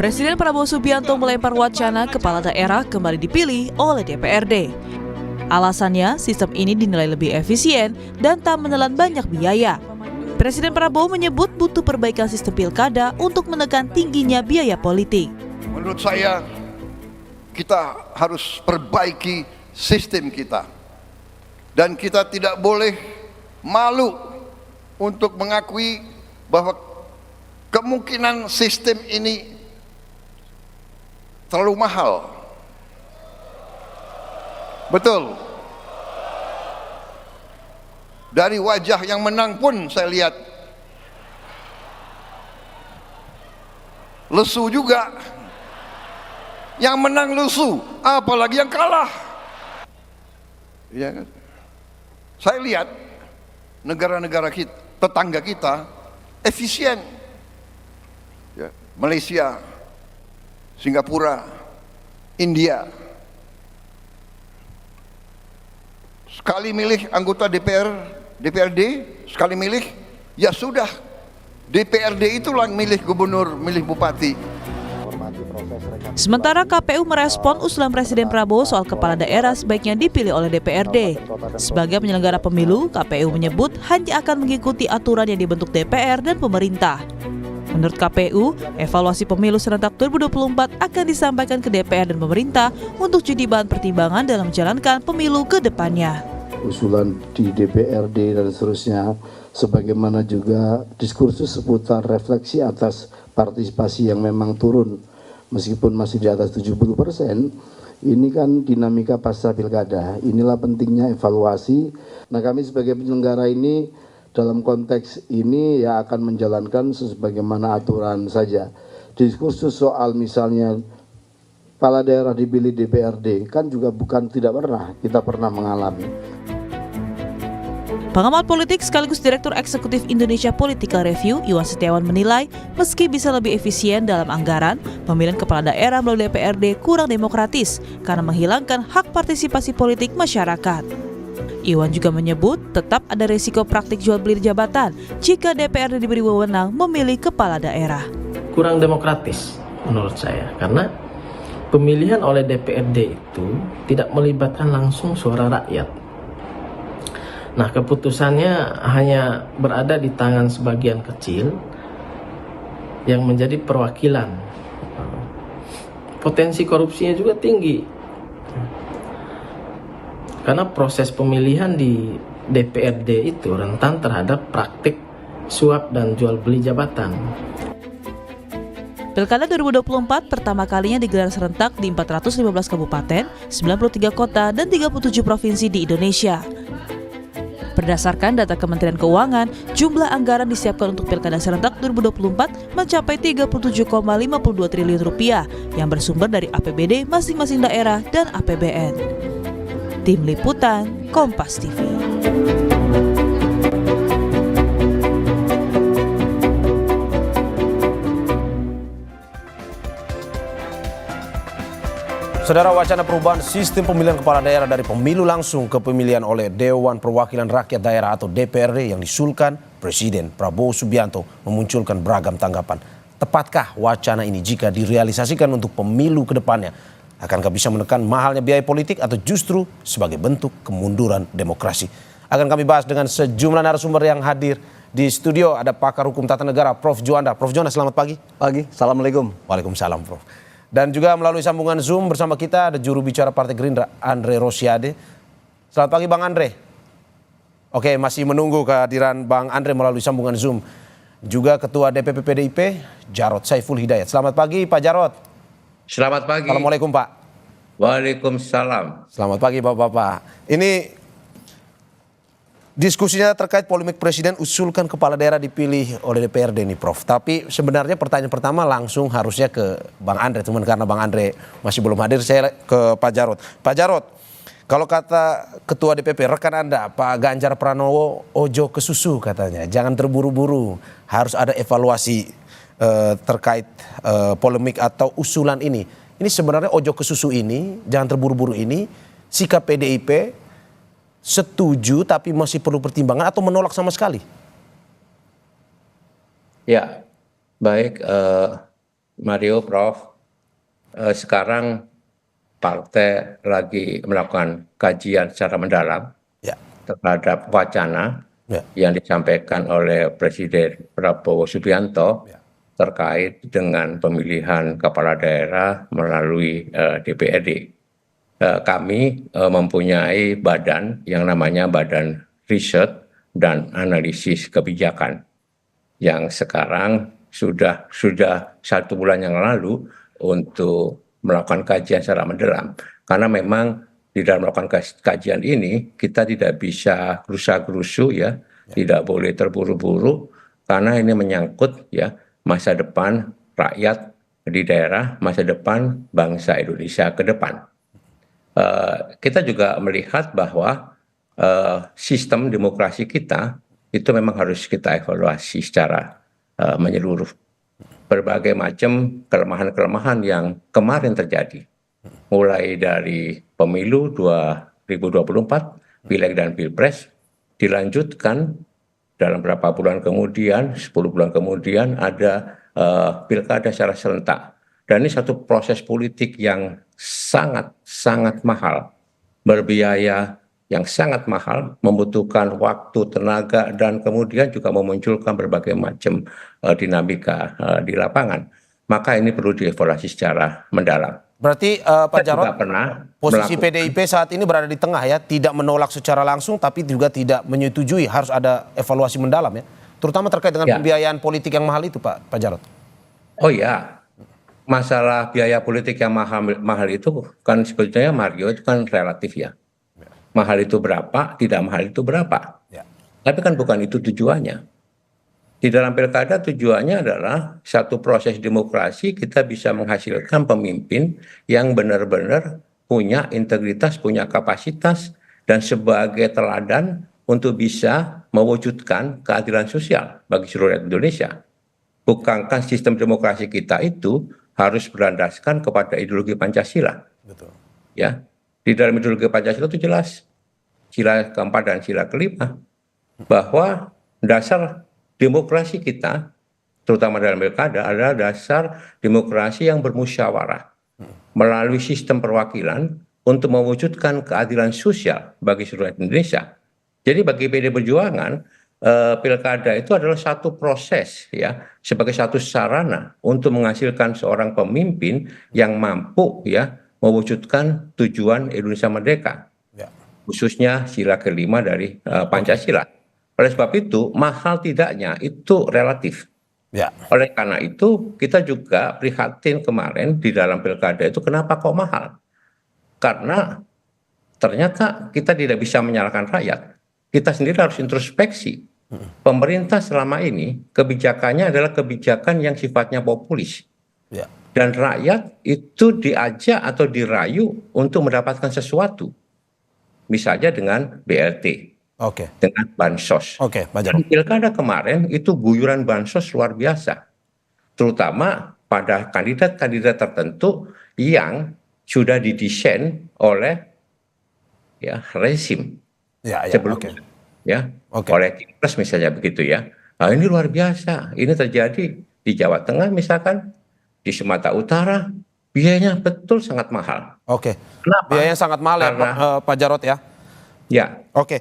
Presiden Prabowo Subianto melempar wacana kepala daerah kembali dipilih oleh DPRD. Alasannya, sistem ini dinilai lebih efisien dan tak menelan banyak biaya. Presiden Prabowo menyebut butuh perbaikan sistem pilkada untuk menekan tingginya biaya politik. Menurut saya, kita harus perbaiki sistem kita. Dan kita tidak boleh malu untuk mengakui bahwa kemungkinan sistem ini terlalu mahal. Betul. Dari wajah yang menang pun saya lihat lesu juga. Yang menang lesu, apalagi yang kalah. Ya kan? Saya lihat negara-negara kita, tetangga kita efisien. Ya, Malaysia, Singapura, India. Sekali milih anggota DPRD, sekali milih, ya sudah. DPRD itulah yang milih gubernur, milih bupati. Sementara KPU merespon usulan Presiden Prabowo soal kepala daerah sebaiknya dipilih oleh DPRD. Sebagai penyelenggara pemilu, KPU menyebut hanya akan mengikuti aturan yang dibentuk DPR dan pemerintah. Menurut KPU, evaluasi pemilu serentak 2024 akan disampaikan ke DPR dan pemerintah untuk jadi bahan pertimbangan dalam menjalankan pemilu ke depannya. Usulan di DPRD dan seterusnya, sebagaimana juga diskursus seputar refleksi atas partisipasi yang memang turun, meskipun masih di atas 70%, ini kan dinamika pasca pilkada. Inilah pentingnya evaluasi. Nah, kami sebagai penyelenggara ini dalam konteks ini ya akan menjalankan sebagaimana aturan saja. Diskursus soal misalnya kepala daerah dipilih DPRD kan juga bukan tidak pernah, kita pernah mengalami. Pengamat politik sekaligus Direktur Eksekutif Indonesia Political Review, Iwan Setiawan menilai meski bisa lebih efisien dalam anggaran, pemilihan kepala daerah melalui DPRD kurang demokratis karena menghilangkan hak partisipasi politik masyarakat. Iwan juga menyebut tetap ada risiko praktik jual beli jabatan jika DPRD diberi wewenang memilih kepala daerah. Kurang demokratis menurut saya, karena pemilihan oleh DPRD itu tidak melibatkan langsung suara rakyat. Nah, keputusannya hanya berada di tangan sebagian kecil yang menjadi perwakilan. Potensi korupsinya juga tinggi. Karena proses pemilihan di DPRD itu rentan terhadap praktik suap dan jual beli jabatan. Pilkada 2024 pertama kalinya digelar serentak di 415 kabupaten, 93 kota, dan 37 provinsi di Indonesia. Berdasarkan data Kementerian Keuangan, jumlah anggaran disiapkan untuk Pilkada serentak 2024 mencapai 37,52 triliun rupiah yang bersumber dari APBD masing-masing daerah dan APBN. Tim Liputan, Kompas TV. Saudara, wacana perubahan sistem pemilihan kepala daerah dari pemilu langsung ke pemilihan oleh Dewan Perwakilan Rakyat Daerah atau DPRD yang diusulkan Presiden Prabowo Subianto memunculkan beragam tanggapan. Tepatkah wacana ini jika direalisasikan untuk pemilu ke depannya? Akankah bisa menekan mahalnya biaya politik atau justru sebagai bentuk kemunduran demokrasi? Akan kami bahas dengan sejumlah narasumber yang hadir di studio. Ada pakar hukum tata negara Prof. Juanda. Prof. Juanda, selamat pagi. Pagi, Assalamualaikum. Waalaikumsalam, Prof. Dan juga melalui sambungan Zoom bersama kita ada juru bicara Partai Gerindra, Andre Rosiade. Selamat pagi, Bang Andre. Oke, masih menunggu kehadiran Bang Andre melalui sambungan Zoom. Juga Ketua DPP PDIP, Jarod Saiful Hidayat. Selamat pagi, Pak Jarod. Selamat pagi. Assalamualaikum, Pak. Waalaikumsalam. Selamat pagi, Bapak-Bapak. Ini diskusinya terkait polemik Presiden usulkan kepala daerah dipilih oleh DPRD nih, Prof. Tapi sebenarnya pertanyaan pertama langsung harusnya ke Bang Andre. Cuman karena Bang Andre masih belum hadir, saya ke Pak Jarod. Pak Jarod, kalau kata Ketua DPP, rekan Anda, Pak Ganjar Pranowo, ojo ke susu katanya. Jangan terburu-buru, harus ada evaluasi terkait polemik atau usulan ini. Ini sebenarnya ojo ke susu ini, jangan terburu-buru ini, sikap PDIP setuju tapi masih perlu pertimbangan atau menolak sama sekali? Ya, baik. Mario, Prof. Sekarang partai lagi melakukan kajian secara mendalam Ya. terhadap wacana Ya. yang disampaikan oleh Presiden Prabowo Subianto Ya. terkait dengan pemilihan kepala daerah melalui DPRD. Kami mempunyai badan yang namanya Badan Riset dan Analisis Kebijakan yang sekarang sudah 1 bulan yang lalu untuk melakukan kajian secara mendalam. Karena memang di dalam melakukan kajian ini kita tidak bisa gerusa-gerusu ya, tidak boleh terburu-buru karena ini menyangkut ya masa depan rakyat di daerah, masa depan bangsa Indonesia ke depan. Kita juga melihat bahwa sistem demokrasi kita itu memang harus kita evaluasi secara menyeluruh. Berbagai macam kelemahan-kelemahan yang kemarin terjadi, mulai dari pemilu 2024, pileg dan pilpres, dilanjutkan dalam beberapa bulan kemudian, 10 bulan kemudian ada pilkada secara serentak. Dan ini satu proses politik yang sangat mahal, berbiaya yang sangat mahal, membutuhkan waktu, tenaga, dan kemudian juga memunculkan berbagai macam dinamika di lapangan. Maka ini perlu dievaluasi secara mendalam. Berarti Pak Kita juga Jarod, pernah posisi melakukan- PDIP saat ini berada di tengah ya, tidak menolak secara langsung tapi juga tidak menyetujui, harus ada evaluasi mendalam ya, terutama terkait dengan Ya. pembiayaan politik yang mahal itu Pak Jarod. Oh ya, masalah biaya politik yang mahal itu kan sebetulnya Mario itu kan relatif ya. Mahal itu berapa, tidak mahal itu berapa. Ya. Tapi kan bukan itu tujuannya. Di dalam pilkada tujuannya adalah satu proses demokrasi, kita bisa menghasilkan pemimpin yang benar-benar punya integritas, punya kapasitas, dan sebagai teladan untuk bisa mewujudkan keadilan sosial bagi seluruh rakyat Indonesia. Bukankah sistem demokrasi kita itu harus berlandaskan kepada ideologi Pancasila? Betul. Ya, di dalam ideologi Pancasila itu jelas, sila keempat dan sila kelima, bahwa dasar demokrasi kita, terutama dalam pilkada, adalah dasar demokrasi yang bermusyawarah melalui sistem perwakilan untuk mewujudkan keadilan sosial bagi seluruh rakyat Indonesia. Jadi bagi PD Perjuangan, pilkada itu adalah satu proses ya, sebagai satu sarana untuk menghasilkan seorang pemimpin yang mampu ya mewujudkan tujuan Indonesia merdeka, Ya. khususnya sila kelima dari Pancasila. Oleh sebab itu, mahal tidaknya itu relatif. Ya. Oleh karena itu, kita juga prihatin kemarin di dalam pilkada itu kenapa kok mahal? Karena ternyata kita tidak bisa menyalahkan rakyat. Kita sendiri harus introspeksi. Pemerintah selama ini kebijakannya adalah kebijakan yang sifatnya populis. Ya. Dan rakyat itu diajak atau dirayu untuk mendapatkan sesuatu. Misalnya dengan BLT, Oke. dengan bansos. Oke, Pak Jarod. Pilkada kemarin itu guyuran bansos luar biasa. Terutama pada kandidat-kandidat tertentu yang sudah didesain oleh ya rezim Ya, ya. sebelumnya. Oke. Ya, Oke. oleh Kipres misalnya begitu ya. Nah, ini luar biasa. Ini terjadi di Jawa Tengah misalkan, di Sumatera Utara, biayanya betul sangat mahal. Oke. Kenapa? Biayanya sangat mahal ya, Karena- Pak Jarod ya. Ya, Oke,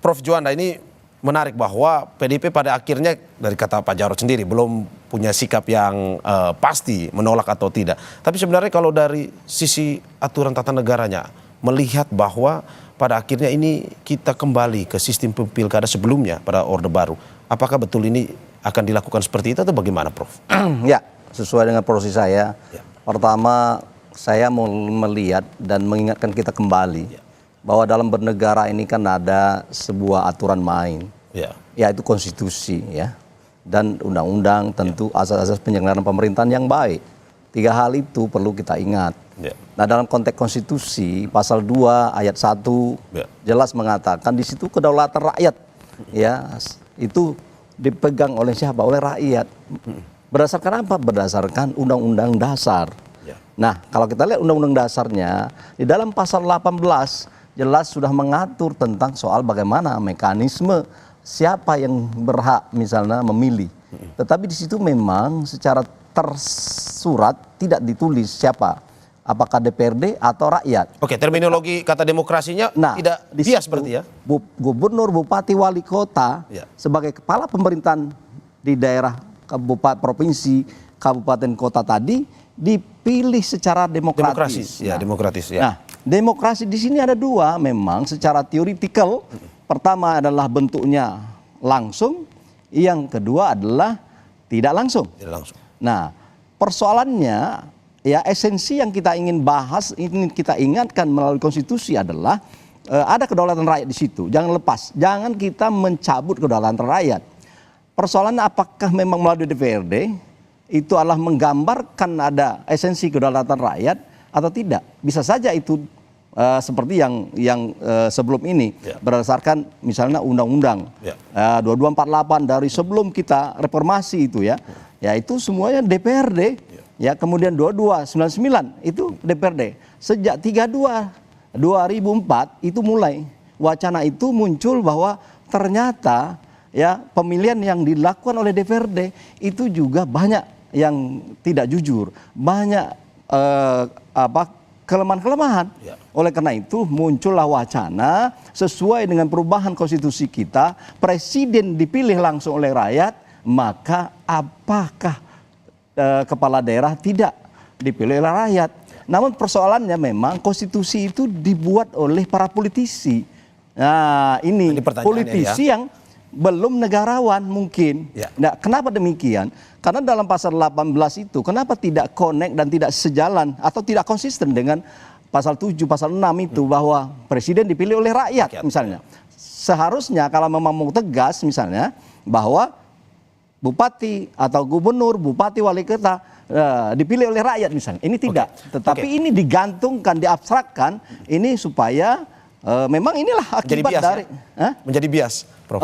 Prof Juanda, ini menarik bahwa PDIP pada akhirnya dari kata Pak Jarod sendiri belum punya sikap yang pasti menolak atau tidak. Tapi sebenarnya kalau dari sisi aturan tata negaranya melihat bahwa pada akhirnya ini kita kembali ke sistem pilkada sebelumnya pada Orde Baru. Apakah betul ini akan dilakukan seperti itu atau bagaimana, Prof? Ya, sesuai dengan porsi saya. Ya. Pertama, saya mau melihat dan mengingatkan kita kembali bahwa dalam bernegara ini kan ada sebuah aturan main, Ya. yaitu konstitusi ya, dan undang-undang, tentu asas-asas penyelenggaraan pemerintahan yang baik. 3 hal itu perlu kita ingat. Ya. Nah, dalam konteks konstitusi pasal 2 ayat 1 Ya. jelas mengatakan di situ kedaulatan rakyat ya itu dipegang oleh siapa? Oleh rakyat. Berdasarkan apa? Berdasarkan undang-undang dasar. Ya. Nah, kalau kita lihat undang-undang dasarnya di dalam pasal 18 jelas sudah mengatur tentang soal bagaimana mekanisme siapa yang berhak misalnya memilih. Tetapi di situ memang secara tersurat, tidak ditulis siapa, apakah DPRD atau rakyat. Oke, terminologi kata demokrasinya tidak di bias situ, berarti ya? Gubernur, bupati, wali kota sebagai kepala pemerintahan di daerah kabupaten, provinsi, kabupaten, kota tadi dipilih secara demokratis. Demokratis ya. Nah, demokrasi di sini ada dua memang secara teoretikal. Pertama adalah bentuknya langsung, yang kedua adalah tidak langsung. Tidak langsung. Nah, persoalannya ya esensi yang kita ingin bahas, ingin kita ingatkan melalui konstitusi adalah ada kedaulatan rakyat di situ. Jangan lepas, jangan kita mencabut kedaulatan rakyat. Persoalannya apakah memang melalui DPRD itu adalah menggambarkan ada esensi kedaulatan rakyat atau tidak? Bisa saja itu seperti yang sebelum ini berdasarkan misalnya undang-undang 2248 dari sebelum kita reformasi itu ya itu semuanya DPRD ya, kemudian 2299 itu DPRD. Sejak 2004 itu mulai wacana itu muncul bahwa ternyata ya pemilihan yang dilakukan oleh DPRD itu juga banyak yang tidak jujur, banyak kelemahan-kelemahan. Oleh karena itu muncullah wacana sesuai dengan perubahan konstitusi kita, presiden dipilih langsung oleh rakyat, maka apakah kepala daerah tidak dipilih oleh rakyat? Namun persoalannya memang konstitusi itu dibuat oleh para politisi. Nah ini politisi yang belum negarawan mungkin. Nah, kenapa demikian? Karena dalam pasal 18 itu kenapa tidak connect dan tidak sejalan atau tidak konsisten dengan pasal 7, pasal 6 itu bahwa presiden dipilih oleh rakyat misalnya. Seharusnya kalau memang mau tegas misalnya bahwa bupati atau gubernur, bupati, wali kota dipilih oleh rakyat misalnya. Ini tidak. Tetapi ini digantungkan, diabstrakkan ini supaya memang inilah akibat dari menjadi bias, Prof.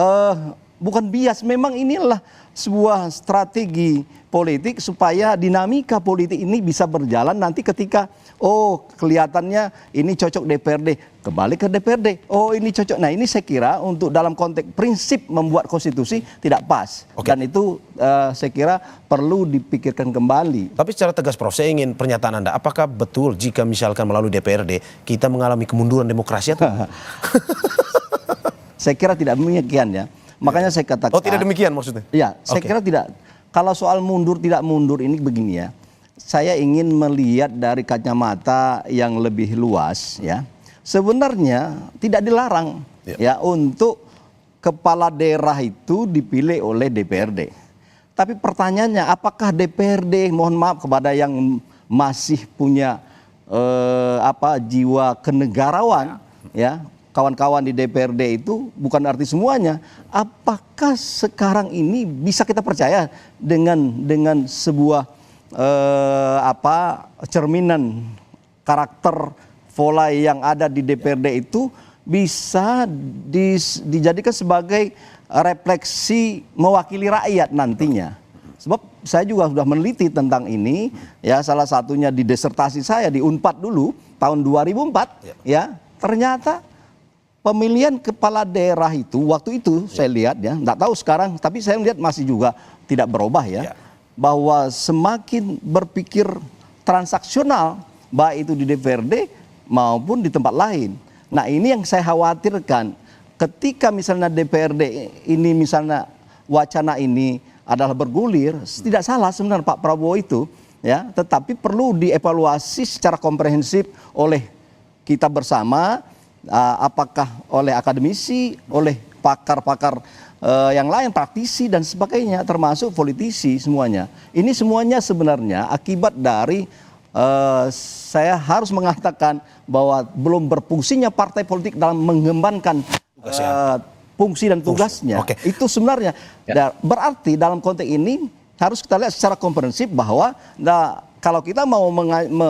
Bukan bias, memang inilah sebuah strategi politik supaya dinamika politik ini bisa berjalan nanti ketika kelihatannya ini cocok DPRD, kembali ke DPRD. Ini cocok. Nah, ini saya kira untuk dalam konteks prinsip membuat konstitusi tidak pas. Dan itu saya kira perlu dipikirkan kembali. Tapi secara tegas Prof, saya ingin pernyataan Anda, apakah betul jika misalkan melalui DPRD kita mengalami kemunduran demokrasi atau? Saya kira tidak demikian ya. Makanya saya katakan. Tidak demikian maksudnya? Ya, saya kira tidak. Kalau soal mundur tidak mundur ini begini ya. Saya ingin melihat dari kacamata yang lebih luas ya. Sebenarnya tidak dilarang ya untuk kepala daerah itu dipilih oleh DPRD. Tapi pertanyaannya apakah DPRD, mohon maaf kepada yang masih punya jiwa kenegarawan ya, kawan-kawan di DPRD itu bukan arti semuanya. Apakah sekarang ini bisa kita percaya dengan sebuah cerminan karakter pola yang ada di DPRD itu bisa dijadikan sebagai refleksi mewakili rakyat nantinya. Sebab saya juga sudah meneliti tentang ini ya, salah satunya di disertasi saya di Unpad dulu tahun 2004 ya, ternyata pemilihan kepala daerah itu waktu itu saya lihat ya, nggak tahu sekarang, tapi saya lihat masih juga tidak berubah ya, bahwa semakin berpikir transaksional baik itu di DPRD maupun di tempat lain. Nah ini yang saya khawatirkan ketika misalnya DPRD ini misalnya wacana ini adalah bergulir, tidak salah sebenarnya Pak Prabowo itu ya, tetapi perlu dievaluasi secara komprehensif oleh kita bersama. Apakah oleh akademisi, oleh pakar-pakar yang lain, praktisi dan sebagainya, termasuk politisi semuanya. Ini semuanya sebenarnya akibat dari saya harus mengatakan bahwa belum berfungsinya partai politik dalam mengembangkan fungsi dan tugasnya. Itu sebenarnya berarti dalam konteks ini harus kita lihat secara komprehensif bahwa kalau kita mau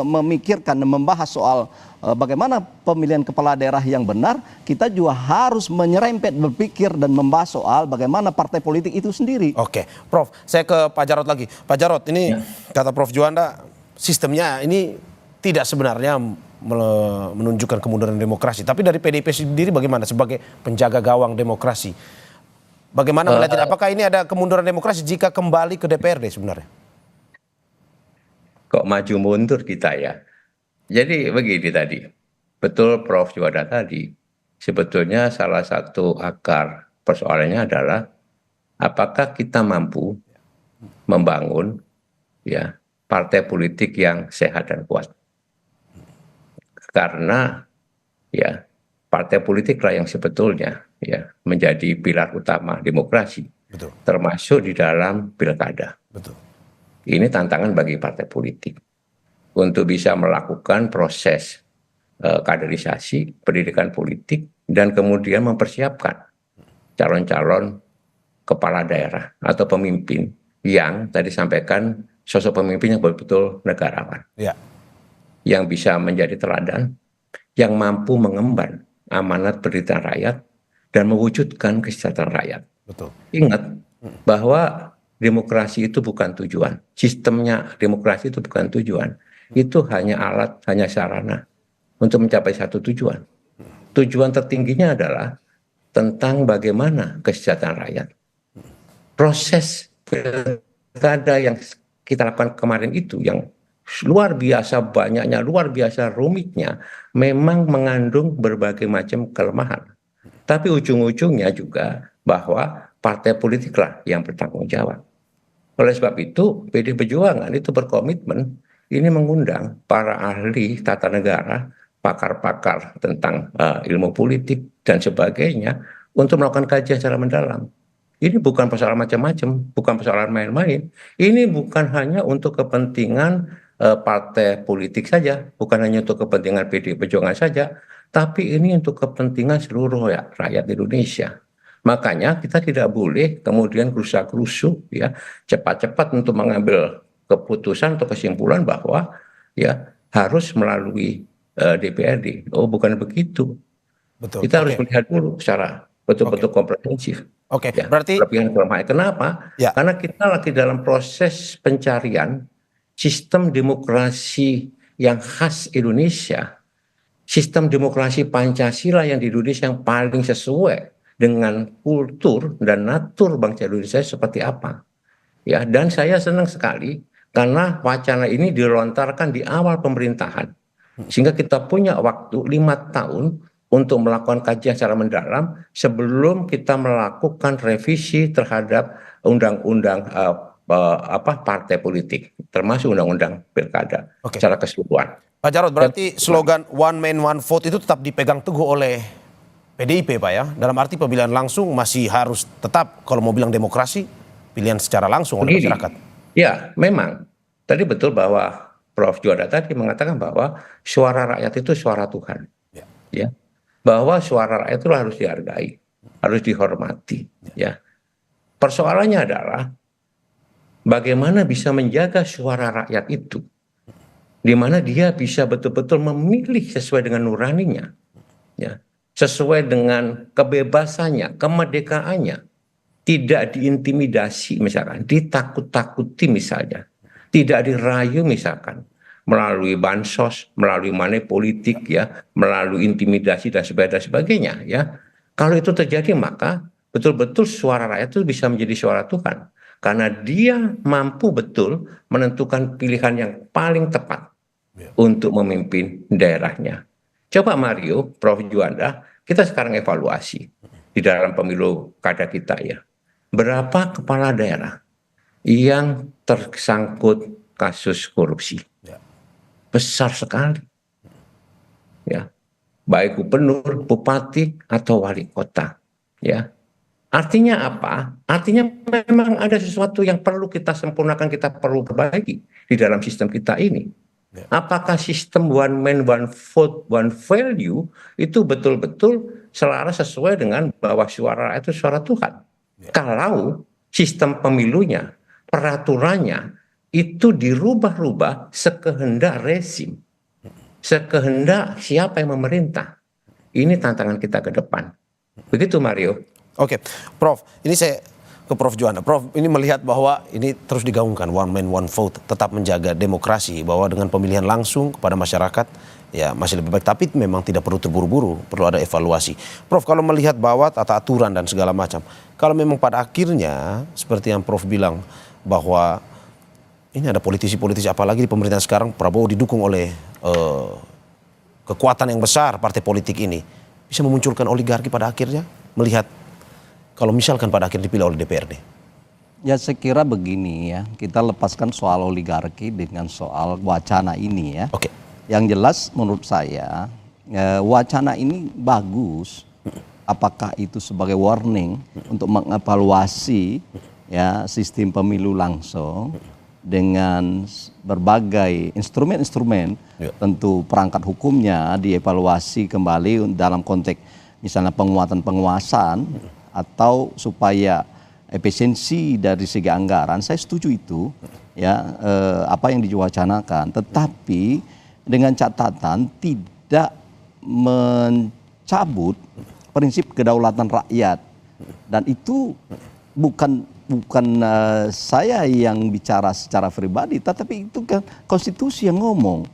memikirkan dan membahas soal bagaimana pemilihan kepala daerah yang benar, kita juga harus menyerempet berpikir dan membahas soal bagaimana partai politik itu sendiri. Oke, Prof, saya ke Pak Jarod lagi. Pak Jarod, ini kata Prof Juanda, sistemnya ini tidak sebenarnya menunjukkan kemunduran demokrasi. Tapi dari PDIP sendiri bagaimana sebagai penjaga gawang demokrasi? Bagaimana melihat apakah ini ada kemunduran demokrasi jika kembali ke DPRD sebenarnya? kok maju mundur kita ya. Jadi begini tadi, betul Prof Juanda tadi, sebetulnya salah satu akar persoalannya adalah apakah kita mampu membangun ya partai politik yang sehat dan kuat. Karena ya partai politiklah yang sebetulnya ya menjadi pilar utama demokrasi, Betul. termasuk di dalam pilkada. Betul. Ini tantangan bagi partai politik untuk bisa melakukan proses kaderisasi pendidikan politik dan kemudian mempersiapkan calon-calon kepala daerah atau pemimpin yang tadi sampaikan sosok pemimpin yang betul-betul negarawan, Ya. yang bisa menjadi teladan, yang mampu mengemban amanat penderitaan rakyat dan mewujudkan kesejahteraan rakyat. Betul. Ingat bahwa demokrasi itu bukan tujuan, sistemnya demokrasi itu bukan tujuan, itu hanya alat, hanya sarana untuk mencapai satu tujuan. Tujuan tertingginya adalah tentang bagaimana kesejahteraan rakyat. Proses pilkada yang kita lakukan kemarin itu yang luar biasa banyaknya, luar biasa rumitnya, memang mengandung berbagai macam kelemahan. Tapi ujung-ujungnya juga bahwa partai politiklah yang bertanggung jawab. Oleh sebab itu, PD Perjuangan itu berkomitmen ini mengundang para ahli tata negara, pakar-pakar tentang ilmu politik dan sebagainya untuk melakukan kajian secara mendalam. Ini bukan persoalan macam-macam, bukan persoalan main-main. Ini bukan hanya untuk kepentingan partai politik saja, bukan hanya untuk kepentingan PD Perjuangan saja, tapi ini untuk kepentingan seluruh ya, rakyat Indonesia. Makanya kita tidak boleh kemudian gerusa-gerusu ya, cepat-cepat untuk mengambil keputusan atau kesimpulan bahwa ya harus melalui DPRD. Oh, bukan begitu. Betul. Kita harus Oke. melihat dulu secara betul-betul komprehensif. Oke, Ya, berarti kelebihan kelemahan. Kenapa? Ya. Karena kita lagi dalam proses pencarian sistem demokrasi yang khas Indonesia, sistem demokrasi Pancasila yang di Indonesia yang paling sesuai dengan kultur dan natur bangsa Indonesia seperti apa. Ya, dan saya senang sekali karena wacana ini dilontarkan di awal pemerintahan, sehingga kita punya waktu 5 tahun untuk melakukan kajian secara mendalam sebelum kita melakukan revisi terhadap undang-undang partai politik, termasuk undang-undang pilkada secara keseluruhan. Pak Jarod, berarti slogan one man one vote itu tetap dipegang teguh oleh PDIP, Pak ya? Dalam arti pemilihan langsung masih harus tetap, kalau mau bilang demokrasi, pilihan secara langsung oleh Begini, masyarakat. ya memang tadi betul bahwa Prof Juanda tadi mengatakan bahwa suara rakyat itu suara Tuhan, ya, bahwa suara rakyat itu harus dihargai, harus dihormati, ya. Persoalannya adalah bagaimana bisa menjaga suara rakyat itu, di mana dia bisa betul-betul memilih sesuai dengan nuraninya, ya, sesuai dengan kebebasannya, kemerdekaannya, tidak diintimidasi misalkan, ditakut-takuti misalnya, tidak dirayu misalkan, melalui bansos, melalui money politik ya, melalui intimidasi dan sebagainya ya. Kalau itu terjadi maka betul-betul suara rakyat itu bisa menjadi suara Tuhan. Karena dia mampu betul menentukan pilihan yang paling tepat untuk memimpin daerahnya. Coba Mario, Prof Juanda, kita sekarang evaluasi di dalam pemilu kada kita ya. Berapa kepala daerah yang tersangkut kasus korupsi? Besar sekali. Ya. Baik gubernur, bupati atau wali kota, ya. Artinya apa? Artinya memang ada sesuatu yang perlu kita sempurnakan, kita perlu perbaiki di dalam sistem kita ini. Apakah sistem one man one vote one value itu betul-betul selaras sesuai dengan bahwa suara itu suara Tuhan? Kalau sistem pemilunya, peraturannya itu dirubah-rubah sekehendak rezim, sekehendak siapa yang memerintah. Ini tantangan kita ke depan. Begitu Mario. Oke, Prof, ini saya ke Prof Juanda. Prof, ini melihat bahwa ini terus digaungkan one man one vote, tetap menjaga demokrasi, bahwa dengan pemilihan langsung kepada masyarakat ya masih lebih baik, tapi memang tidak perlu terburu-buru, perlu ada evaluasi. Prof, kalau melihat bahwa tata aturan dan segala macam, kalau memang pada akhirnya seperti yang Prof bilang bahwa ini ada politisi-politisi apalagi di pemerintahan sekarang Prabowo didukung oleh kekuatan yang besar partai politik ini bisa memunculkan oligarki pada akhirnya melihat kalau misalkan pada akhirnya dipilih oleh DPRD. Ya saya kira begini ya, kita lepaskan soal oligarki dengan soal wacana ini ya. Oke. Yang jelas menurut saya wacana ini bagus. Apakah itu sebagai warning untuk mengevaluasi ya sistem pemilu langsung dengan berbagai instrumen-instrumen, tentu perangkat hukumnya dievaluasi kembali dalam konteks misalnya penguatan penguasaan atau supaya efisiensi dari segi anggaran. Saya setuju itu ya, apa yang diwacanakan, tetapi dengan catatan tidak mencabut prinsip kedaulatan rakyat, dan itu bukan saya yang bicara secara pribadi, tetapi itu kan konstitusi yang ngomong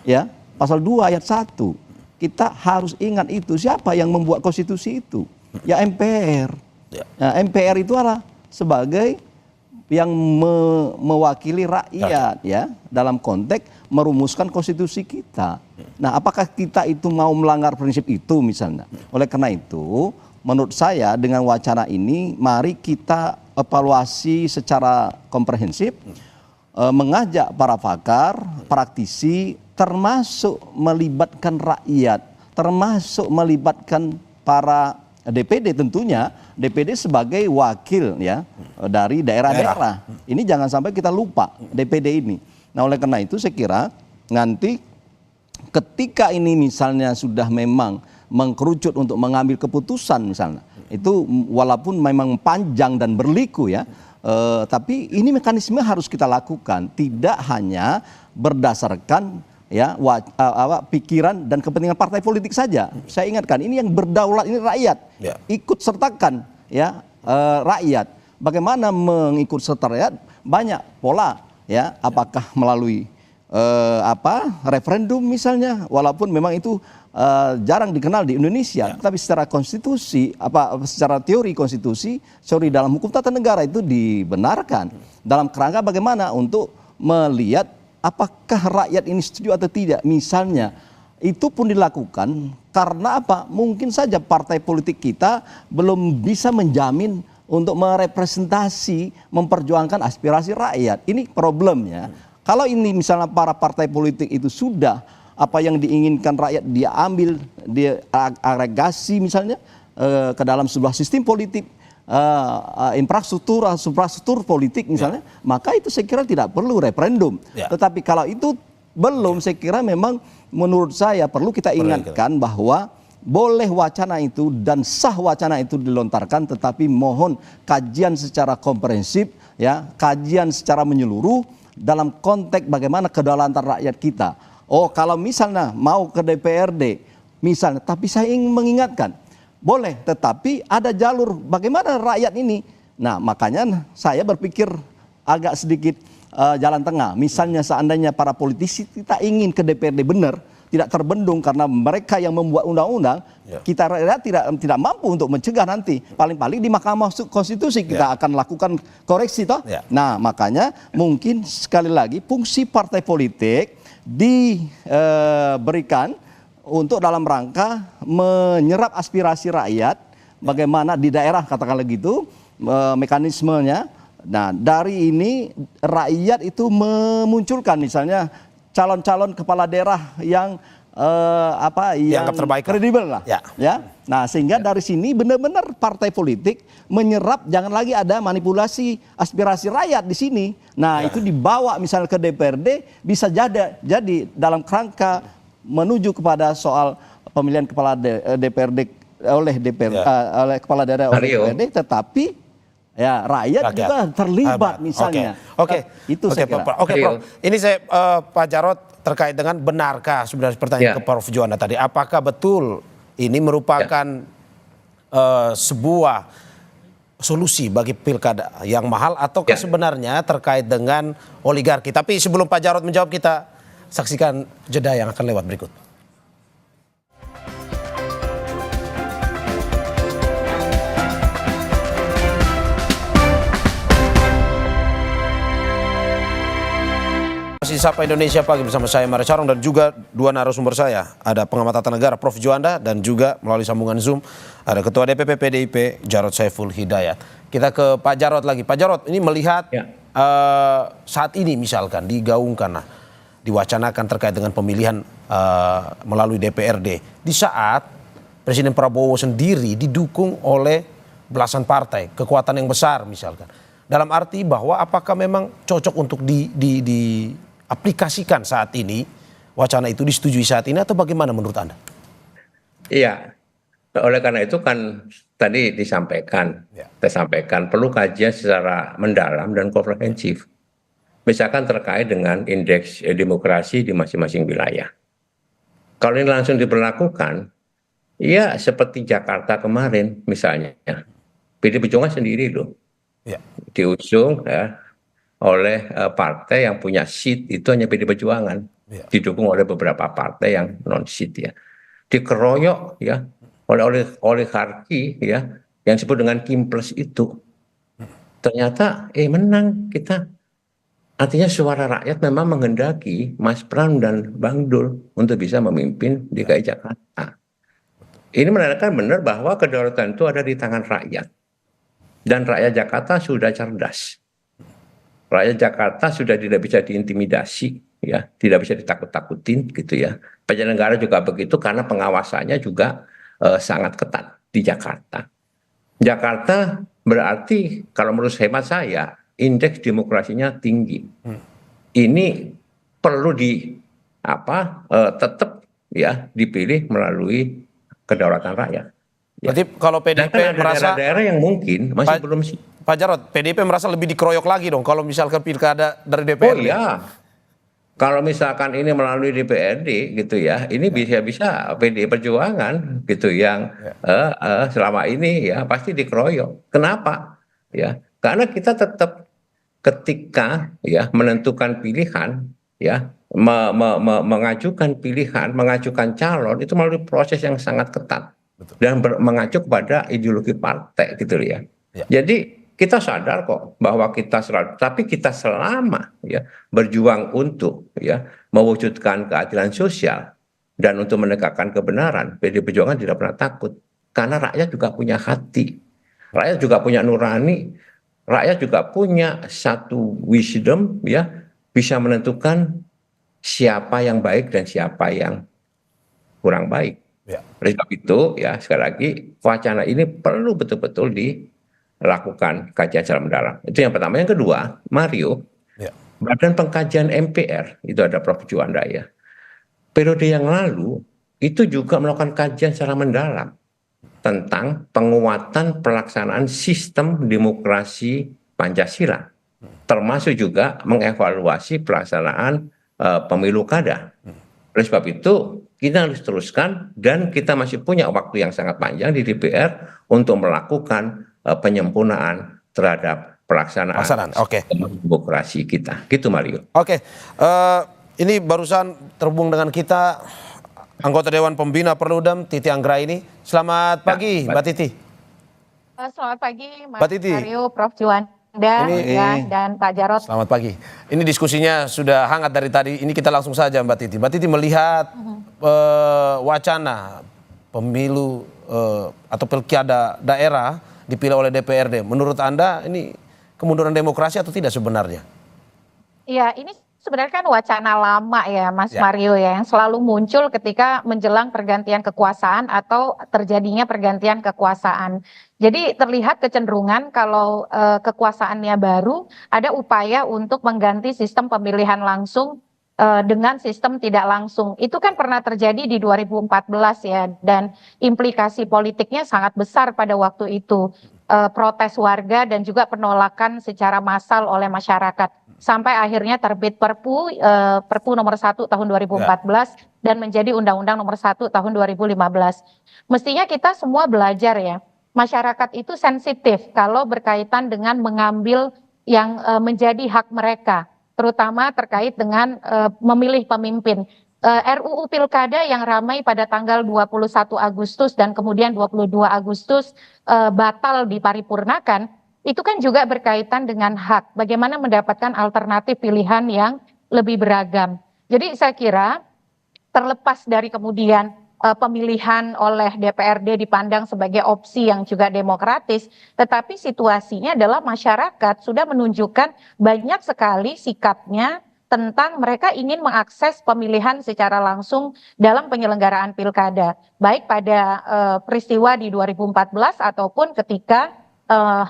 ya, pasal 2 ayat 1. Kita harus ingat itu, siapa yang membuat konstitusi itu? Ya MPR. Nah, MPR itu adalah sebagai yang mewakili rakyat ya dalam konteks merumuskan konstitusi kita. Nah, apakah kita itu mau melanggar prinsip itu misalnya? Oleh karena itu, menurut saya dengan wacana ini mari kita evaluasi secara komprehensif, mengajak para pakar, praktisi, termasuk melibatkan rakyat, termasuk melibatkan para DPD tentunya, DPD sebagai wakil ya dari daerah-daerah. Ini jangan sampai kita lupa DPD ini. Nah, oleh karena itu saya kira nanti ketika ini misalnya sudah memang mengkerucut untuk mengambil keputusan misalnya, itu walaupun memang panjang dan berliku ya, tapi ini mekanisme harus kita lakukan, tidak hanya berdasarkan ya pikiran dan kepentingan partai politik saja. Saya ingatkan, ini yang berdaulat ini rakyat. Ikut sertakan ya rakyat. Bagaimana mengikut serta rakyat? Banyak pola ya, apakah melalui referendum misalnya, walaupun memang itu jarang dikenal di Indonesia, tapi secara konstitusi, secara teori konstitusi, dalam hukum tata negara itu dibenarkan dalam kerangka bagaimana untuk melihat apakah rakyat ini setuju atau tidak. Misalnya itu pun dilakukan karena apa? Mungkin saja partai politik kita belum bisa menjamin untuk merepresentasi, memperjuangkan aspirasi rakyat. Ini problemnya. Kalau ini misalnya para partai politik itu sudah apa yang diinginkan rakyat dia ambil, dia agregasi misalnya ke dalam sebuah sistem politik, infrastruktur politik misalnya, maka itu saya kira tidak perlu referendum. Tetapi kalau itu belum, saya kira memang menurut saya perlu kita ingatkan bahwa boleh wacana itu dan sah wacana itu dilontarkan, tetapi mohon kajian secara komprehensif ya, kajian secara menyeluruh dalam konteks bagaimana kedaulatan rakyat kita. Oh, kalau misalnya mau ke DPRD misalnya, tapi saya ingin mengingatkan, boleh, tetapi ada jalur bagaimana rakyat ini. Nah, makanya saya berpikir agak sedikit jalan tengah. Misalnya seandainya para politisi kita ingin ke DPRD benar, tidak terbendung karena mereka yang membuat undang-undang, kita rakyat tidak mampu untuk mencegah nanti. Paling-paling di Mahkamah Konstitusi kita akan lakukan koreksi toh. Nah, makanya mungkin sekali lagi fungsi partai politik diberikan untuk dalam rangka menyerap aspirasi rakyat, bagaimana di daerah katakanlah gitu mekanismenya. Nah, dari ini rakyat itu memunculkan misalnya calon-calon kepala daerah yang yang terbaik, kredibel lah. Ya. Nah, sehingga dari sini benar-benar partai politik menyerap, jangan lagi ada manipulasi aspirasi rakyat di sini. Nah, itu dibawa misalnya ke DPRD, bisa jadi dalam kerangka menuju kepada soal pemilihan kepala DPRD oleh kepala daerah oleh DPRD, tetapi ya rakyat juga terlibat misalnya. Itu saya kira. Prof. Ini saya Pak Jarod terkait dengan benarkah sebenarnya pertanyaan ke Prof. Juanda tadi, apakah betul ini merupakan sebuah solusi bagi pilkada yang mahal, ataukah sebenarnya terkait dengan oligarki? Tapi sebelum Pak Jarod menjawab, kita saksikan jeda yang akan lewat berikut. Masih Sapa Indonesia Pagi bersama saya Mario Carong dan juga dua narasumber saya. Ada pengamat tata negara Prof. Juanda dan juga melalui sambungan Zoom ada Ketua DPP PDIP Jarod Saiful Hidayat. Kita ke Pak Jarod lagi. Pak Jarod, ini melihat saat ini misalkan digaungkan, diwacanakan terkait dengan pemilihan melalui DPRD. Di saat Presiden Prabowo sendiri didukung oleh belasan partai, kekuatan yang besar misalkan. Dalam arti bahwa apakah memang cocok untuk diaplikasikan saat ini, wacana itu disetujui saat ini atau bagaimana menurut Anda? Iya, oleh karena itu kan tadi disampaikan, saya sampaikan perlu kajian secara mendalam dan komprehensif. Misalkan terkait dengan indeks demokrasi di masing-masing wilayah. Kalau ini langsung diberlakukan, ya seperti Jakarta kemarin misalnya, PD Perjuangan sendiri loh, diusung oleh partai yang punya seat itu hanya PD Perjuangan, didukung oleh beberapa partai yang non seat ya, dikeroyok ya oleh oligarki ya yang disebut dengan Kimples itu, ternyata menang kita. Artinya suara rakyat memang menghendaki Mas Pram dan Bang Dul untuk bisa memimpin DKI Jakarta. Ini menandakan benar bahwa kedaulatan itu ada di tangan rakyat. Dan rakyat Jakarta sudah cerdas. Rakyat Jakarta sudah tidak bisa diintimidasi, ya, tidak bisa ditakut-takutin, gitu ya. Penyelenggara juga begitu karena pengawasannya juga sangat ketat di Jakarta. Jakarta berarti kalau menurut hemat saya indeks demokrasinya tinggi. Ini perlu tetap ya dipilih melalui kedaulatan rakyat. Berarti kalau PDIP kan merasa daerah-daerah yang mungkin masih belum sih. Pak Jarod, PDIP merasa lebih dikeroyok lagi dong kalau misalkan pilkada dari DPRD. Oh iya. Kalau misalkan ini melalui DPRD gitu ya, ini bisa-bisa PDI Perjuangan gitu yang selama ini ya pasti dikeroyok. Kenapa? Ya, karena kita tetap ketika ya menentukan pilihan ya mengajukan pilihan, mengajukan calon itu melalui proses yang sangat ketat. Betul. Dan mengacu kepada ideologi partai gitu ya. Jadi kita sadar kok bahwa tapi kita selama ya berjuang untuk ya mewujudkan keadilan sosial dan untuk menegakkan kebenaran, PDI Perjuangan tidak pernah takut karena rakyat juga punya hati, rakyat juga punya nurani, rakyat juga punya satu wisdom ya bisa menentukan siapa yang baik dan siapa yang kurang baik. Oleh sebab itu ya sekali lagi wacana ini perlu betul-betul dilakukan kajian secara mendalam. Itu yang pertama. Yang kedua, Mario, Badan Pengkajian MPR itu ada Prof. Juanda ya. Periode yang lalu itu juga melakukan kajian secara mendalam tentang penguatan pelaksanaan sistem demokrasi Pancasila, termasuk juga mengevaluasi pelaksanaan pemilu kada. Oleh sebab itu kita harus teruskan dan kita masih punya waktu yang sangat panjang di DPR untuk melakukan penyempurnaan terhadap pelaksanaan demokrasi kita. Gitu Mario. Oke, ini barusan terhubung dengan kita anggota Dewan Pembina Perludem Titi Anggraini. Selamat pagi Mbak Titi. Selamat pagi Mbak Titi. Mario, Prof. Juanda dan Pak Jarod. Selamat pagi. Ini diskusinya sudah hangat dari tadi. Ini kita langsung saja Mbak Titi. Mbak Titi melihat wacana pemilu atau pilkada daerah dipilih oleh DPRD. Menurut Anda ini kemunduran demokrasi atau tidak sebenarnya? Iya, ini sebenarnya kan wacana lama ya Mas Mario ya, yang selalu muncul ketika menjelang pergantian kekuasaan atau terjadinya pergantian kekuasaan. Jadi terlihat kecenderungan kalau kekuasaannya baru, ada upaya untuk mengganti sistem pemilihan langsung dengan sistem tidak langsung. Itu kan pernah terjadi di 2014 ya, dan implikasi politiknya sangat besar pada waktu itu. Protes warga dan juga penolakan secara massal oleh masyarakat. Sampai akhirnya terbit Perpu nomor 1 tahun 2014 dan menjadi Undang-Undang nomor 1 tahun 2015. Mestinya kita semua belajar ya, masyarakat itu sensitif kalau berkaitan dengan mengambil yang menjadi hak mereka, terutama terkait dengan memilih pemimpin. RUU Pilkada yang ramai pada tanggal 21 Agustus dan kemudian 22 Agustus batal diparipurnakan, itu kan juga berkaitan dengan hak, bagaimana mendapatkan alternatif pilihan yang lebih beragam. Jadi saya kira terlepas dari kemudian pemilihan oleh DPRD dipandang sebagai opsi yang juga demokratis, tetapi situasinya adalah masyarakat sudah menunjukkan banyak sekali sikapnya tentang mereka ingin mengakses pemilihan secara langsung dalam penyelenggaraan pilkada, baik pada peristiwa di 2014 ataupun ketika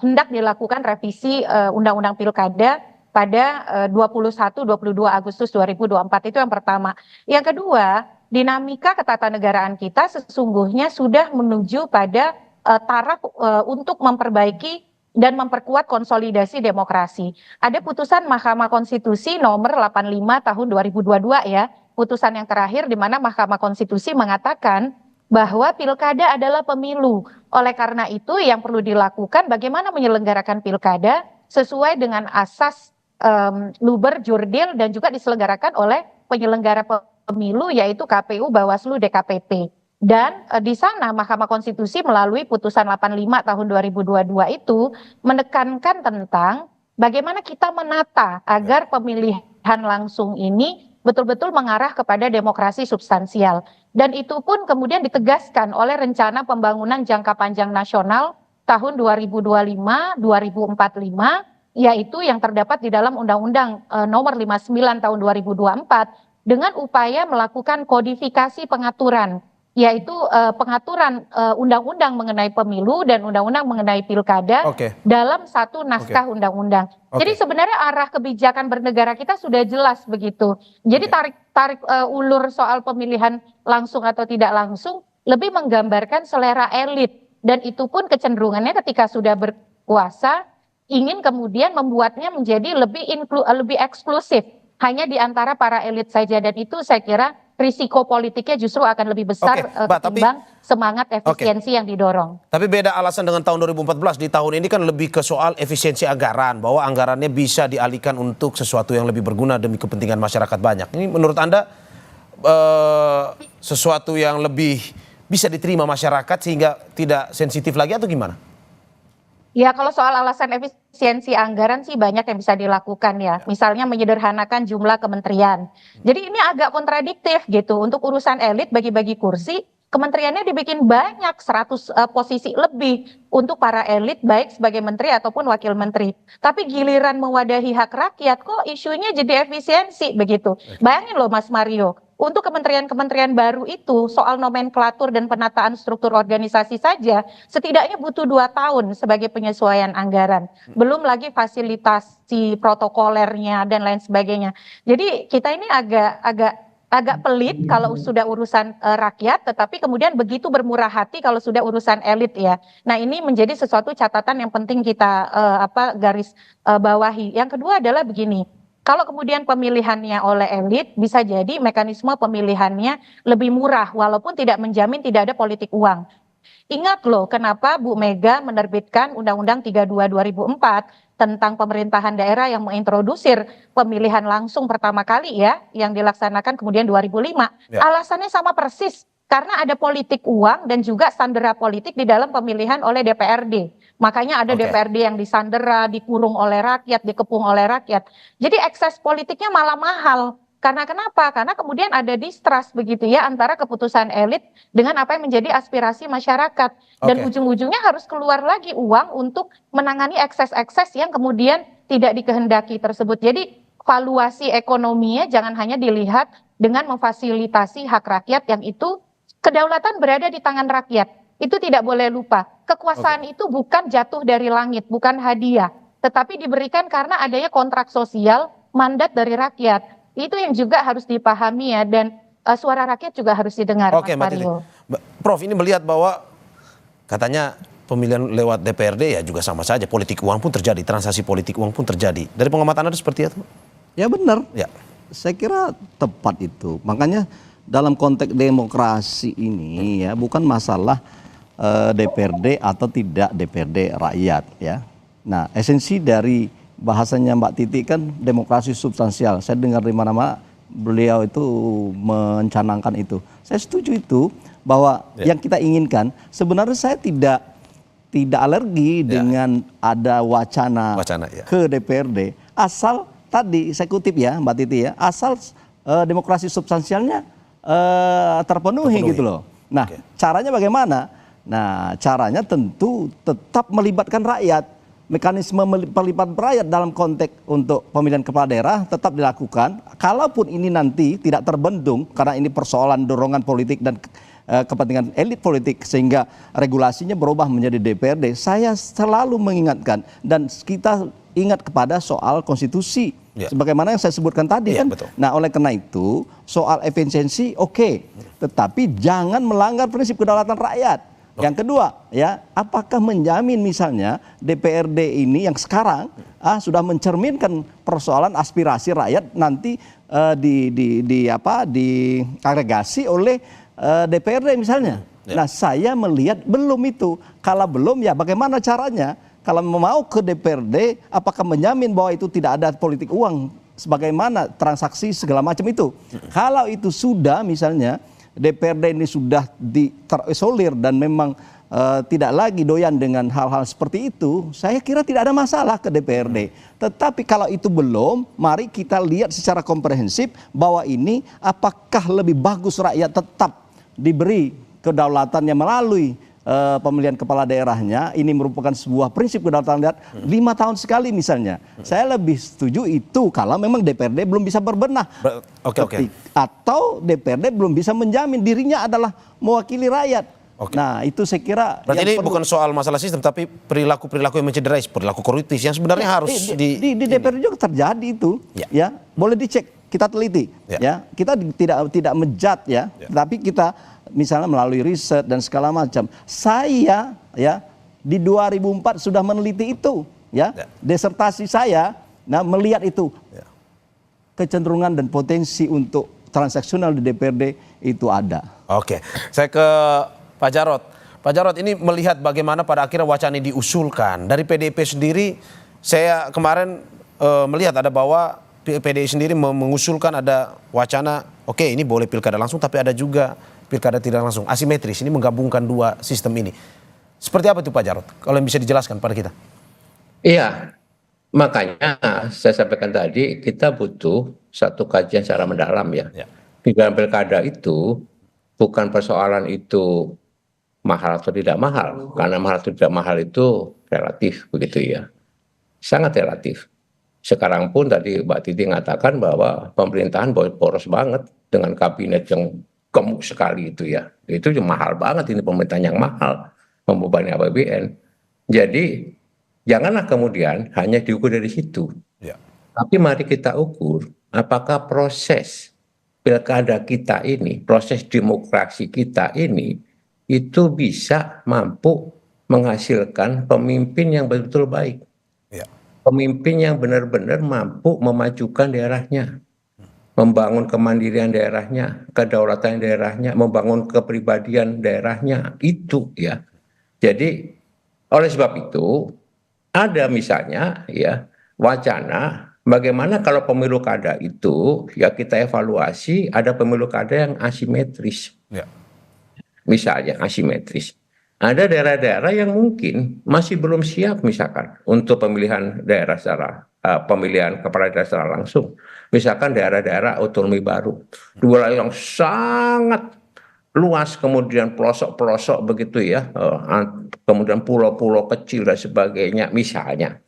hendak dilakukan revisi Undang-Undang Pilkada pada 21-22 Agustus 2024. Itu yang pertama. Yang kedua, dinamika ketatanegaraan kita sesungguhnya sudah menuju pada taraf untuk memperbaiki dan memperkuat konsolidasi demokrasi. Ada putusan Mahkamah Konstitusi nomor 85 tahun 2022 ya, putusan yang terakhir di mana Mahkamah Konstitusi mengatakan bahwa pilkada adalah pemilu. Oleh karena itu yang perlu dilakukan bagaimana menyelenggarakan pilkada sesuai dengan asas luber, jurdil, dan juga diselenggarakan oleh penyelenggara pemilu yaitu KPU, Bawaslu, DKPP. Dan di sana Mahkamah Konstitusi melalui putusan 85 tahun 2022 itu menekankan tentang bagaimana kita menata agar pemilihan langsung ini betul-betul mengarah kepada demokrasi substansial. Dan itu pun kemudian ditegaskan oleh rencana pembangunan jangka panjang nasional tahun 2025-2045, yaitu yang terdapat di dalam Undang-Undang nomor 59 tahun 2024 dengan upaya melakukan kodifikasi pengaturan, yaitu pengaturan undang-undang mengenai pemilu dan undang-undang mengenai pilkada dalam satu naskah undang-undang. Jadi sebenarnya arah kebijakan bernegara kita sudah jelas begitu. Jadi tarik ulur soal pemilihan langsung atau tidak langsung lebih menggambarkan selera elit, dan itu pun kecenderungannya ketika sudah berkuasa ingin kemudian membuatnya menjadi lebih eksklusif hanya di antara para elit saja, dan itu saya kira risiko politiknya justru akan lebih besar ketimbang semangat efisiensi yang didorong. Tapi beda alasan dengan tahun 2014. Di tahun ini kan lebih ke soal efisiensi anggaran, bahwa anggarannya bisa dialihkan untuk sesuatu yang lebih berguna demi kepentingan masyarakat banyak. Ini menurut Anda sesuatu yang lebih bisa diterima masyarakat sehingga tidak sensitif lagi atau gimana? Ya, kalau soal alasan efisiensi anggaran sih banyak yang bisa dilakukan ya. Misalnya menyederhanakan jumlah kementerian. Jadi ini agak kontradiktif gitu. Untuk urusan elit bagi-bagi kursi, kementeriannya dibikin banyak, 100 posisi lebih untuk para elit baik sebagai menteri ataupun wakil menteri. Tapi giliran mewadahi hak rakyat kok isunya jadi efisiensi begitu. Bayangin loh Mas Mario, untuk kementerian-kementerian baru itu soal nomenklatur dan penataan struktur organisasi saja setidaknya butuh 2 tahun sebagai penyesuaian anggaran. Belum lagi fasilitasi protokolernya dan lain sebagainya. Jadi kita ini agak pelit kalau sudah urusan rakyat, tetapi kemudian begitu bermurah hati kalau sudah urusan elit ya. Nah ini menjadi sesuatu catatan yang penting kita garis bawahi. Yang kedua adalah begini. Kalau kemudian pemilihannya oleh elit, bisa jadi mekanisme pemilihannya lebih murah, walaupun tidak menjamin tidak ada politik uang. Ingat loh, kenapa Bu Mega menerbitkan Undang-Undang 32 2004 tentang pemerintahan daerah yang mengintrodusir pemilihan langsung pertama kali ya, yang dilaksanakan kemudian 2005. Ya. Alasannya sama persis, karena ada politik uang dan juga sandera politik di dalam pemilihan oleh DPRD. Makanya ada DPRD yang disandera, dikurung oleh rakyat, dikepung oleh rakyat. Jadi ekses politiknya malah mahal. Karena kenapa? Karena kemudian ada distrust begitu ya antara keputusan elit dengan apa yang menjadi aspirasi masyarakat. Dan ujung-ujungnya harus keluar lagi uang untuk menangani ekses-ekses yang kemudian tidak dikehendaki tersebut. Jadi valuasi ekonominya jangan hanya dilihat dengan memfasilitasi hak rakyat, yang itu kedaulatan berada di tangan rakyat. Itu tidak boleh lupa. Kekuasaan itu bukan jatuh dari langit, bukan hadiah, tetapi diberikan karena adanya kontrak sosial, mandat dari rakyat. Itu yang juga harus dipahami ya, dan suara rakyat juga harus didengar. Mas Mario. Prof, ini melihat bahwa katanya pemilihan lewat DPRD ya juga sama saja, politik uang pun terjadi, transaksi politik uang pun terjadi. Dari pengamatan Anda seperti itu? Ya benar. Ya. Saya kira tepat itu. Makanya dalam konteks demokrasi ini ya bukan masalah DPRD atau tidak DPRD rakyat ya. Nah, esensi dari bahasanya Mbak Titi kan demokrasi substansial. Saya dengar di mana-mana beliau itu mencanangkan itu. Saya setuju itu, bahwa yang kita inginkan sebenarnya saya tidak alergi dengan ada wacana ke DPRD asal tadi saya kutip ya Mbak Titi ya, asal demokrasi substansialnya terpenuhi gitu loh. Nah, caranya bagaimana? Nah, caranya tentu tetap melibatkan rakyat. Mekanisme pelibatan rakyat dalam konteks untuk pemilihan kepala daerah tetap dilakukan. Kalaupun ini nanti tidak terbendung karena ini persoalan dorongan politik dan kepentingan elit politik sehingga regulasinya berubah menjadi DPRD, saya selalu mengingatkan dan kita ingat kepada soal konstitusi. Sebagaimana yang saya sebutkan tadi kan. Betul. Nah, oleh karena itu soal efisiensi oke, tetapi jangan melanggar prinsip kedaulatan rakyat. Yang kedua, ya, apakah menjamin misalnya DPRD ini yang sekarang sudah mencerminkan persoalan aspirasi rakyat nanti diagregasi oleh DPRD misalnya. Nah, saya melihat belum itu. Kalau belum, ya bagaimana caranya? Kalau mau ke DPRD, apakah menjamin bahwa itu tidak ada politik uang sebagaimana transaksi segala macam itu? Kalau itu sudah misalnya DPRD ini sudah terisolir dan memang tidak lagi doyan dengan hal-hal seperti itu, saya kira tidak ada masalah ke DPRD. Tetapi kalau itu belum, mari kita lihat secara komprehensif bahwa ini apakah lebih bagus rakyat tetap diberi kedaulatannya melalui pemilihan kepala daerahnya. Ini merupakan sebuah prinsip kedaulatan rakyat 5 tahun sekali misalnya. Saya lebih setuju itu kalau memang DPRD belum bisa berbenah. Atau DPRD belum bisa menjamin dirinya adalah mewakili rakyat. Nah, itu saya kira berarti ini bukan soal masalah sistem tapi perilaku-perilaku yang mencederai, perilaku koruptif yang sebenarnya harus di DPRD juga terjadi itu. Ya, boleh dicek, kita teliti. Ya, kita tidak menjat ya, tapi kita misalnya melalui riset dan segala macam. Saya ya di 2004 sudah meneliti itu ya. Disertasi saya melihat itu. Kecenderungan dan potensi untuk transaksional di DPRD itu ada. Oke. Saya ke Pak Jarod. Pak Jarod, ini melihat bagaimana pada akhirnya wacana ini diusulkan. Dari PDIP sendiri, saya kemarin melihat ada bahwa PDI sendiri mengusulkan ada wacana, oke, ini boleh pilkada langsung tapi ada juga pilkada tidak langsung, asimetris, ini menggabungkan dua sistem ini. Seperti apa itu Pak Jarod? Kalau bisa dijelaskan pada kita. Iya, makanya saya sampaikan tadi kita butuh satu kajian secara mendalam ya. Di dalam pilkada itu bukan persoalan itu mahal atau tidak mahal, karena mahal atau tidak mahal itu relatif begitu ya, sangat relatif. Sekarang pun tadi Mbak Titi mengatakan bahwa pemerintahan boros banget dengan kabinet yang gemuk sekali itu ya. Itu mahal banget, ini pemerintahan yang mahal, membebani APBN. Jadi janganlah kemudian hanya diukur dari situ. Tapi mari kita ukur apakah proses pilkada kita ini, proses demokrasi kita ini itu bisa mampu menghasilkan pemimpin yang betul-betul baik. Pemimpin yang benar-benar mampu memajukan daerahnya, membangun kemandirian daerahnya, kedaulatan daerahnya, membangun kepribadian daerahnya, itu ya. Jadi oleh sebab itu ada misalnya ya wacana bagaimana kalau pemilu kada itu ya kita evaluasi ada pemilu kada yang asimetris. Misalnya asimetris. Ada daerah-daerah yang mungkin masih belum siap misalkan untuk pemilihan daerah secara pemilihan kepala daerah secara langsung. Misalkan daerah-daerah otonomi baru. Dua yang sangat luas kemudian pelosok-pelosok begitu ya. Kemudian pulau-pulau kecil dan sebagainya misalnya.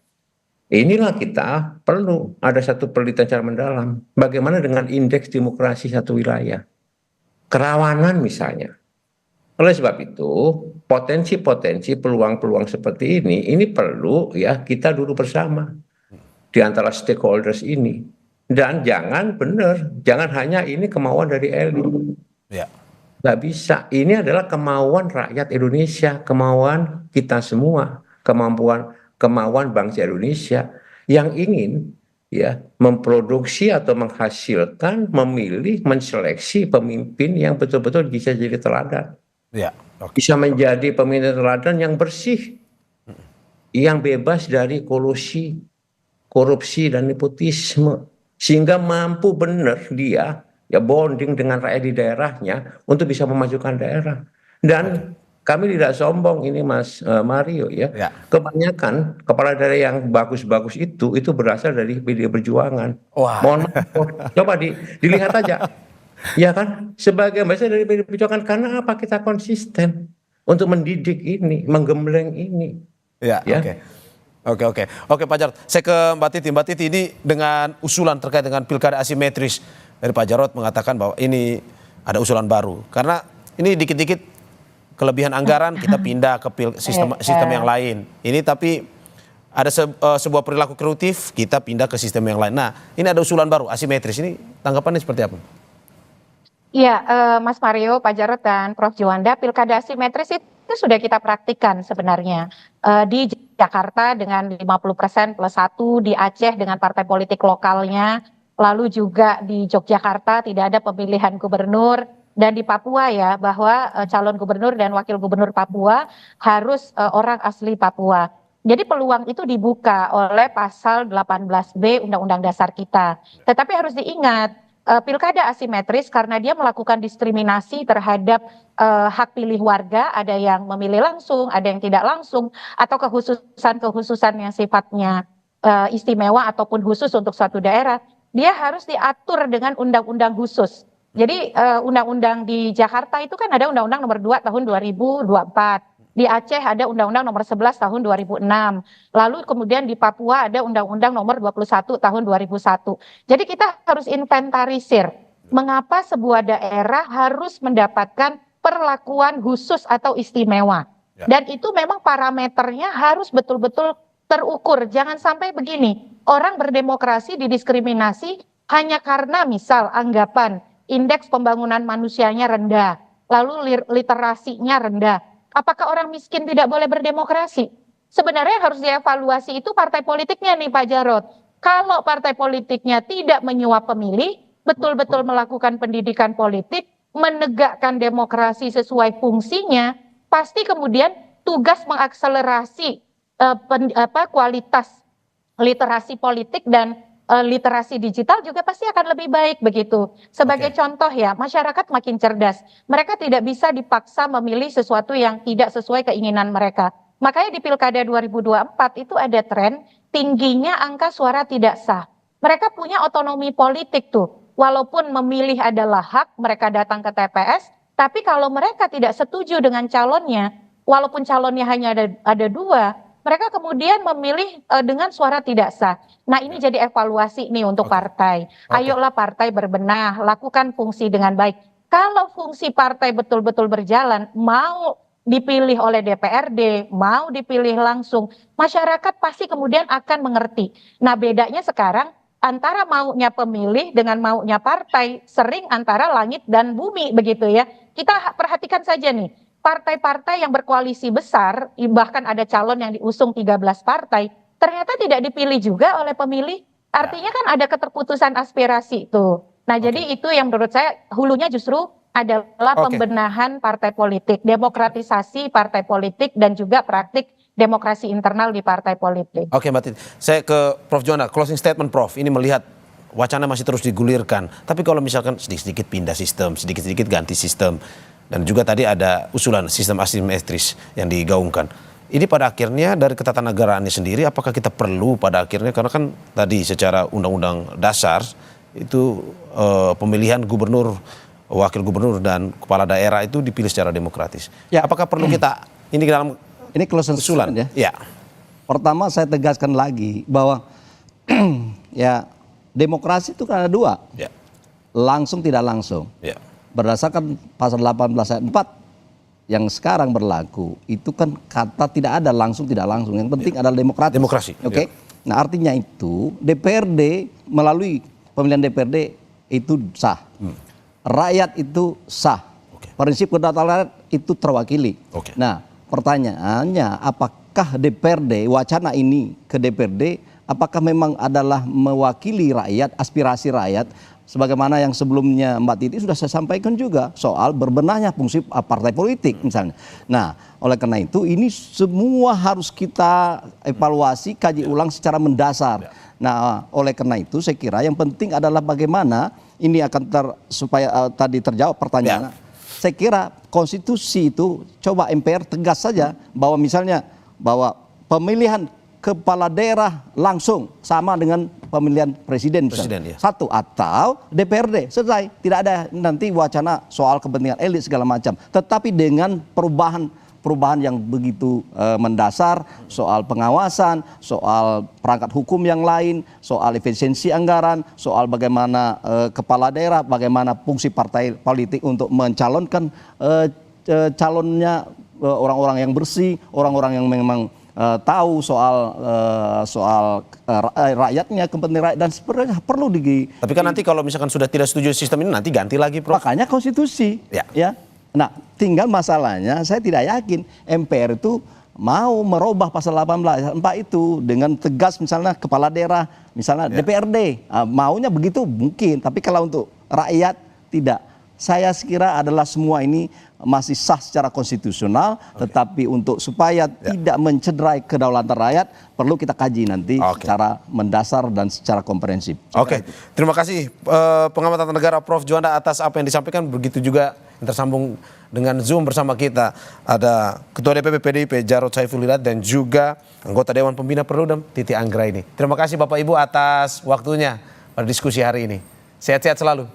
Inilah kita perlu ada satu penelitian secara mendalam. Bagaimana dengan indeks demokrasi satu wilayah? Kerawanan misalnya. Oleh sebab itu, potensi-potensi peluang-peluang seperti ini perlu ya kita duduk bersama di antara stakeholders ini. Dan jangan jangan hanya ini kemauan dari elit. Nggak bisa, ini adalah kemauan rakyat Indonesia, kemauan kita semua, kemauan bangsa Indonesia yang ingin ya memproduksi atau menghasilkan, memilih, menseleksi pemimpin yang betul-betul bisa jadi teladan. Bisa menjadi pemimpin teladan yang bersih, yang bebas dari kolusi, korupsi dan nepotisme, sehingga mampu benar dia ya bonding dengan rakyat di daerahnya untuk bisa memajukan daerah. Dan kami tidak sombong ini Mas Mario ya. Ya. Kebanyakan kepala daerah yang bagus-bagus itu berasal dari PDI Perjuangan. Wah. Mohon maaf, coba dilihat aja. Ya kan, sebagai besar dari PDI Perjuangan, karena apa kita konsisten untuk mendidik ini, menggembleng ini. Ya, Ya. Oke, Pak Jarod. Saya ke Mbak Titi. Mbak Titi, ini dengan usulan terkait dengan pilkada asimetris dari Pak Jarod mengatakan bahwa ini ada usulan baru. Karena ini dikit-dikit kelebihan anggaran kita pindah ke sistem yang lain. Ini tapi ada sebuah perilaku koruptif, kita pindah ke sistem yang lain. Nah, ini ada usulan baru asimetris. Ini tanggapannya seperti apa? Iya, Mas Mario, Pak Jarod, dan Prof. Juwanda, pilkada asimetris itu sudah kita praktikkan sebenarnya. Di Jakarta dengan 50% plus 1, di Aceh dengan partai politik lokalnya, lalu juga di Yogyakarta tidak ada pemilihan gubernur, dan di Papua ya, bahwa calon gubernur dan wakil gubernur Papua harus orang asli Papua. Jadi peluang itu dibuka oleh pasal 18B Undang-Undang Dasar kita. Tetapi harus diingat, pilkada asimetris karena dia melakukan diskriminasi terhadap hak pilih warga, ada yang memilih langsung, ada yang tidak langsung, atau kekhususan yang sifatnya istimewa ataupun khusus untuk suatu daerah, dia harus diatur dengan undang-undang khusus. Jadi undang-undang di Jakarta itu kan ada Undang-Undang nomor 2 tahun 2024. Di Aceh ada Undang-Undang nomor 11 tahun 2006. Lalu kemudian di Papua ada Undang-Undang nomor 21 tahun 2001. Jadi kita harus inventarisir mengapa sebuah daerah harus mendapatkan perlakuan khusus atau istimewa. Dan itu memang parameternya harus betul-betul terukur. Jangan sampai begini, orang berdemokrasi didiskriminasi hanya karena misal anggapan indeks pembangunan manusianya rendah, lalu literasinya rendah. Apakah orang miskin tidak boleh berdemokrasi? Sebenarnya harus dievaluasi itu partai politiknya nih Pak Jarod. Kalau partai politiknya tidak menyuap pemilih, betul-betul melakukan pendidikan politik, menegakkan demokrasi sesuai fungsinya, pasti kemudian tugas mengakselerasi kualitas literasi politik dan literasi digital juga pasti akan lebih baik begitu. Sebagai contoh ya, masyarakat makin cerdas. Mereka tidak bisa dipaksa memilih sesuatu yang tidak sesuai keinginan mereka. Makanya di Pilkada 2024 itu ada tren tingginya angka suara tidak sah. Mereka punya otonomi politik tuh. Walaupun memilih adalah hak, mereka datang ke TPS, tapi kalau mereka tidak setuju dengan calonnya, walaupun calonnya hanya ada 2, mereka kemudian memilih dengan suara tidak sah. Nah ini jadi evaluasi nih untuk partai. Ayolah partai berbenah, lakukan fungsi dengan baik. Kalau fungsi partai betul-betul berjalan, mau dipilih oleh DPRD, mau dipilih langsung, masyarakat pasti kemudian akan mengerti. Nah bedanya sekarang antara maunya pemilih dengan maunya partai, sering antara langit dan bumi begitu ya. Kita perhatikan saja nih. Partai-partai yang berkoalisi besar, bahkan ada calon yang diusung 13 partai, ternyata tidak dipilih juga oleh pemilih. Artinya kan ada keterputusan aspirasi itu. Nah jadi itu yang menurut saya hulunya justru adalah pembenahan partai politik, demokratisasi partai politik dan juga praktik demokrasi internal di partai politik. Oke Mbak Titi, saya ke Prof. Juwanda, closing statement Prof. Ini melihat wacana masih terus digulirkan. Tapi kalau misalkan sedikit-sedikit pindah sistem, sedikit-sedikit ganti sistem, dan juga tadi ada usulan sistem asimetris yang digaungkan. Ini pada akhirnya dari ketatanegaraannya sendiri, apakah kita perlu pada akhirnya, karena kan tadi secara undang-undang dasar itu pemilihan gubernur, wakil gubernur dan kepala daerah itu dipilih secara demokratis. Ya. Apakah perlu kita ini dalam closing usulan ya? Ya. Pertama saya tegaskan lagi bahwa ya demokrasi itu kan ada 2, Ya. langsung tidak langsung. Ya. Berdasarkan pasal 18 ayat 4 yang sekarang berlaku, itu kan kata tidak ada langsung tidak langsung. Yang penting adalah demokrasi. Oke. Nah artinya itu DPRD melalui pemilihan DPRD itu sah. Rakyat itu sah. Prinsip kedaulatan rakyat itu terwakili. Nah pertanyaannya, apakah DPRD, wacana ini ke DPRD, apakah memang adalah mewakili rakyat, aspirasi rakyat, sebagaimana yang sebelumnya Mbak Titi sudah saya sampaikan juga soal berbenahnya fungsi partai politik misalnya. Nah, oleh karena itu ini semua harus kita evaluasi, kaji ulang secara mendasar. Nah, oleh karena itu saya kira yang penting adalah bagaimana ini akan supaya tadi terjawab pertanyaannya. saya kira konstitusi itu coba MPR tegas saja bahwa misalnya bahwa pemilihan kepala daerah langsung sama dengan pemilihan presiden misalnya. Presiden, ya. Satu, atau DPRD selesai, tidak ada nanti wacana soal kepentingan elit segala macam, tetapi dengan perubahan yang begitu mendasar soal pengawasan, soal perangkat hukum yang lain, soal efisiensi anggaran, soal bagaimana kepala daerah, bagaimana fungsi partai politik untuk mencalonkan calonnya orang-orang yang bersih, orang-orang yang memang tahu soal rakyatnya, kepentingan rakyat, dan sebenarnya perlu Tapi kan nanti kalau misalkan sudah tidak setuju sistem ini nanti ganti lagi, Prof. Makanya konstitusi. Ya. Nah, tinggal masalahnya saya tidak yakin MPR itu mau merubah pasal 18 itu dengan tegas, misalnya kepala daerah, misalnya DPRD. Maunya begitu mungkin, tapi kalau untuk rakyat tidak. Saya kira adalah semua ini masih sah secara konstitusional, tetapi untuk supaya tidak mencederai kedaulatan rakyat perlu kita kaji nanti secara mendasar dan secara komprehensif. Oke, terima kasih pengamat tata negara Prof. Juanda atas apa yang disampaikan. Begitu juga yang tersambung dengan Zoom bersama kita ada Ketua DPP PDIP Jarod Saiful Hidayat dan juga anggota Dewan Pembina Perludem Titi Anggraini. Terima kasih Bapak Ibu atas waktunya pada diskusi hari ini. Sehat-sehat selalu.